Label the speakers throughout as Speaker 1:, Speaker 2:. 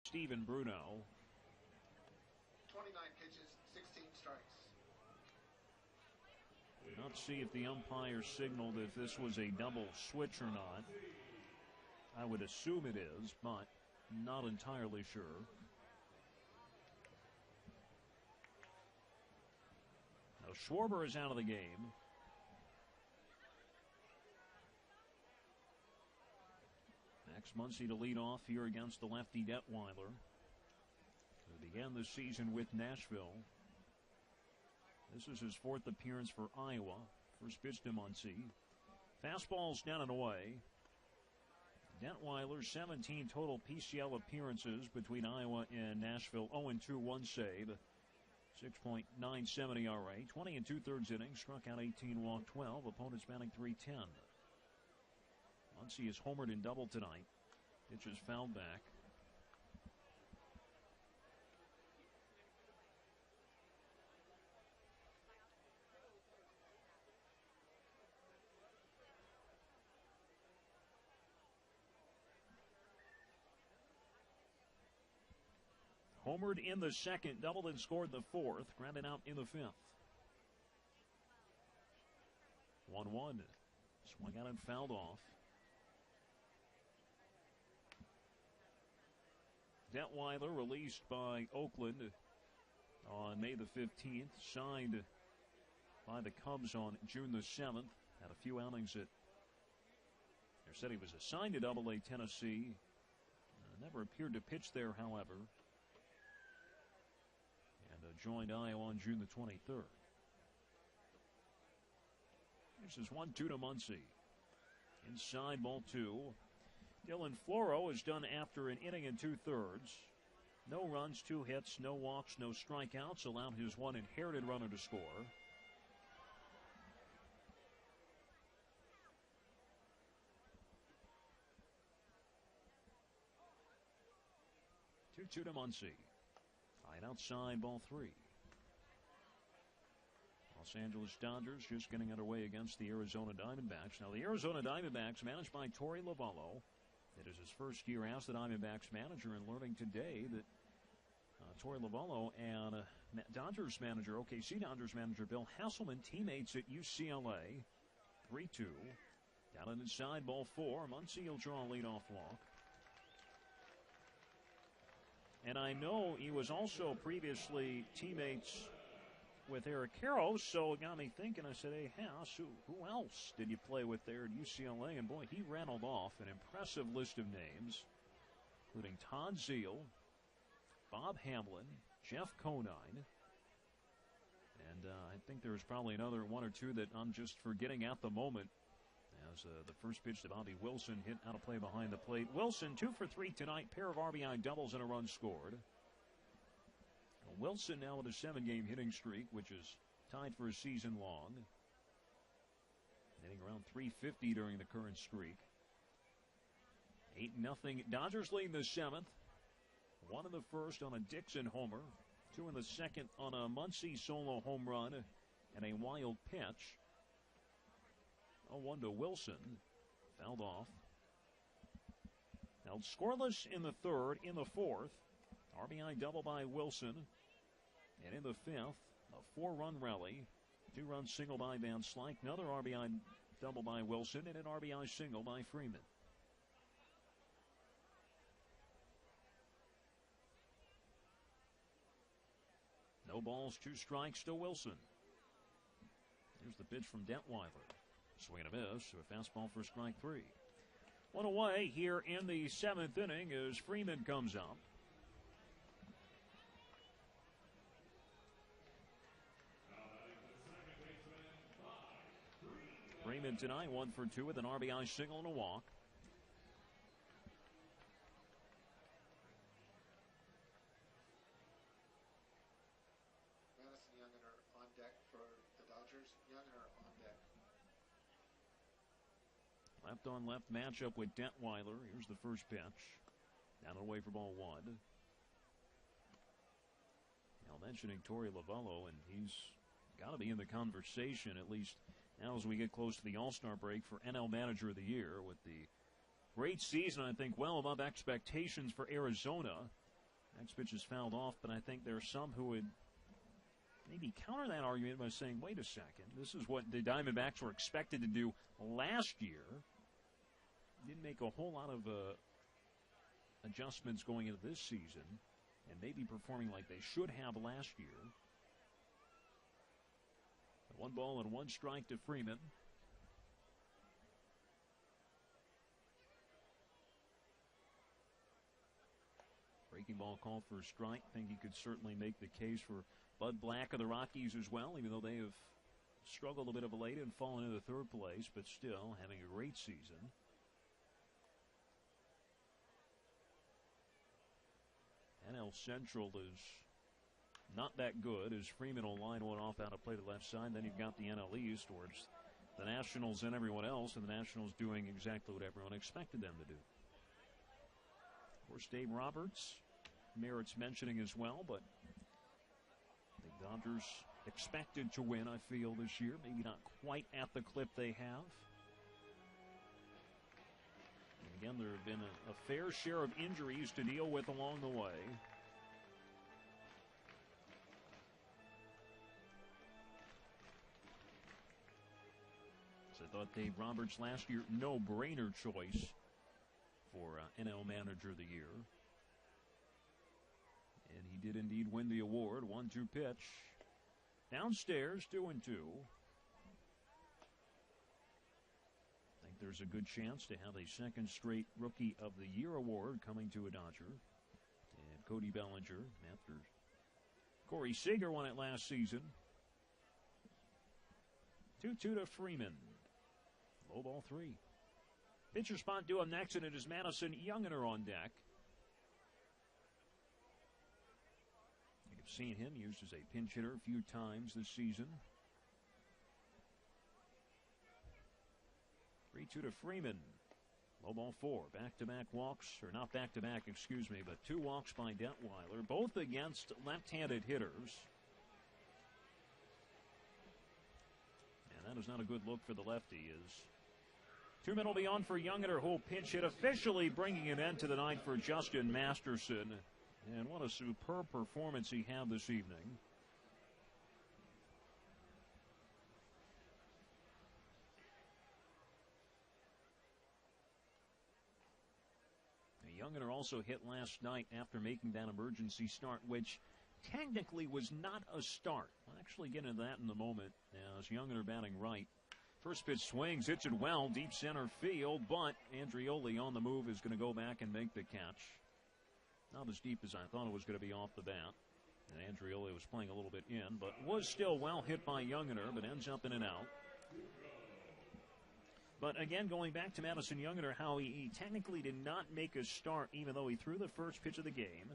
Speaker 1: Steven Bruno.
Speaker 2: 29 pitches, 16 strikes.
Speaker 1: Let's see if the umpire signaled if this was a double switch or not. I would assume it is, but not entirely sure. Now Schwarber is out of the game. Max Muncy to lead off here against the lefty Detwiler. He began the season with Nashville. This is his fourth appearance for Iowa. First pitch to Muncy. Fastball's down and away. Detwiler, 17 total PCL appearances between Iowa and Nashville. 0-2, one save. 6.97 ERA. 20 and 2/3 innings. Struck out 18, walked 12. Opponents batting .310. Muncy is homered and doubled tonight. Pitch is fouled back. Homered in the second, doubled and scored the fourth, grounded out in the fifth. 1-1. Swung out and fouled off. Detwiler released by Oakland on May the 15th. Signed by the Cubs on June the 7th. Had a few outings at... They said he was assigned to Double-A Tennessee. Never appeared to pitch there, however. And joined Iowa on June the 23rd. This is 1-2 to Muncy. Inside, ball 2. Dylan Floro is done after an inning and 2/3. No runs, 2 hits, no walks, no strikeouts. Allowed his one inherited runner to score. Two to Muncy. Right outside, ball 3. Los Angeles Dodgers just getting underway against the Arizona Diamondbacks. Now, the Arizona Diamondbacks, managed by Torey Lovullo. It is his first year as the Diamondbacks manager, and learning today that Torey Lovullo and Dodgers manager, OKC Dodgers manager Bill Hasselman, teammates at UCLA. 3-2. Down and inside, ball 4. Muncy will draw a leadoff walk. And I know he was also previously teammates with Eric Karros, so it got me thinking. I said, hey, House, who else did you play with there at UCLA? And boy, he rattled off an impressive list of names, including Todd Zeile, Bob Hamlin, Jeff Conine, and I think there's probably another one or two that I'm just forgetting at the moment. As the first pitch to Bobby Wilson hit out of play behind the plate. Wilson 2 for 3 tonight. Pair of RBI doubles and a run scored. Wilson now with a 7-game hitting streak, which is tied for a season long. Hitting around .350 during the current streak. 8-0. Dodgers lead the 7th. 1 in the first on a Dixon homer. 2 in the second on a Muncy solo home run and a wild pitch. 0-1 to Wilson. Fouled off. Held scoreless in the third. In the fourth, RBI double by Wilson. And in the fifth, a 4-run rally. 2-run single by Van Slyke. Another RBI double by Wilson. And an RBI single by Freeman. No balls, 2 strikes to Wilson. Here's the pitch from Detwiler. Swing and a miss. A fastball for strike 3. 1 away here in the 7th inning as Freeman comes up. Freeman tonight 1 for 2 with an RBI single and a walk.
Speaker 2: Madison Youngin are on deck for the Dodgers. Youngin are on deck.
Speaker 1: Left on left matchup with Detwiler. Here's the first pitch. Down and away for ball 1. Now mentioning Torey Lovullo, and he's got to be in the conversation, at least now as we get close to the All-Star break, for NL Manager of the Year with the great season, I think, well above expectations for Arizona. Next pitch is fouled off, but I think there are some who would maybe counter that argument by saying, wait a second, this is what the Diamondbacks were expected to do last year. Didn't make a whole lot of adjustments going into this season, and maybe performing like they should have last year. 1 ball and 1 strike to Freeman. Breaking ball called for a strike. I think you could certainly make the case for Bud Black of the Rockies as well, even though they have struggled a bit of late and fallen into third place, but still having a great season. NL Central is not that good, as Freeman will line one off out of play to left side. Then you've got the NL East, where it's the Nationals and everyone else, and the Nationals doing exactly what everyone expected them to do. Of course, Dave Roberts merits mentioning as well, but the Dodgers expected to win, I feel, this year. Maybe not quite at the clip they have. And again, there have been a fair share of injuries to deal with along the way. So I thought Dave Roberts last year, no-brainer choice for NL Manager of the Year. And he did indeed win the award. 1-2 pitch. Downstairs, 2-2. I think there's a good chance to have a second straight Rookie of the Year award coming to a Dodger. And Cody Bellinger, after Corey Seager won it last season. 2-2 to Freeman. Low ball 3. Pitcher spot due up next, and it is Madison Youngener on deck. You've seen him used as a pinch hitter a few times this season. 3-2 to Freeman. Low ball 4. Back-to-back walks, or not back-to-back, excuse me, but 2 walks by Detwiler, both against left-handed hitters. And that is not a good look for the lefty, as 2 men will be on for Youngener, who will pinch hit, officially bringing an end to the night for Justin Masterson. And what a superb performance he had this evening. Youngener also hit last night after making that emergency start, which technically was not a start. I'll actually get into that in a moment, as Youngener batting right. First pitch swings, hits it well, deep center field, but Andrioli on the move is going to go back and make the catch. Not as deep as I thought it was going to be off the bat. And Andrioli was playing a little bit in, but was still well hit by Youngener, but ends up in and out. But again, going back to Madison Youngener, how he technically did not make a start, even though he threw the first pitch of the game.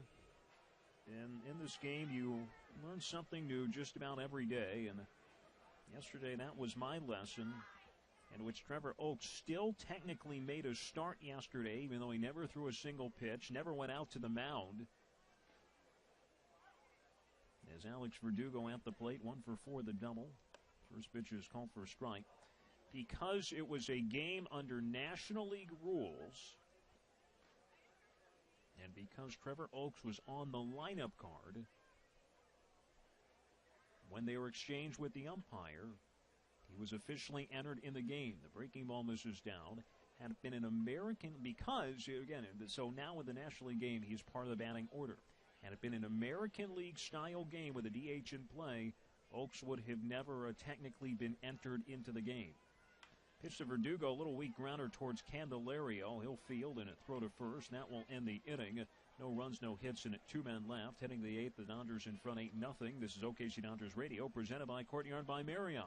Speaker 1: And in this game, you learn something new just about every day. And yesterday, that was my lesson, in which Trevor Oaks still technically made a start yesterday, even though he never threw a single pitch, never went out to the mound. As Alex Verdugo at the plate, 1 for 4, the double. First pitch is called for a strike. Because it was a game under National League rules, and because Trevor Oaks was on the lineup card, when they were exchanged with the umpire, he was officially entered in the game. The breaking ball misses down. Had it been an American, because, again, so now with the National League game, he's part of the batting order. Had it been an American League style game with a DH in play, Oaks would have never technically been entered into the game. Pitch to Verdugo, a little weak grounder towards Candelario. He'll field and throw to first. That will end the inning. No runs, no hits, and at 2 men left. Heading the 8th, the Dodgers in front 8-0. This is OKC Dodgers Radio, presented by Courtyard by Marriott.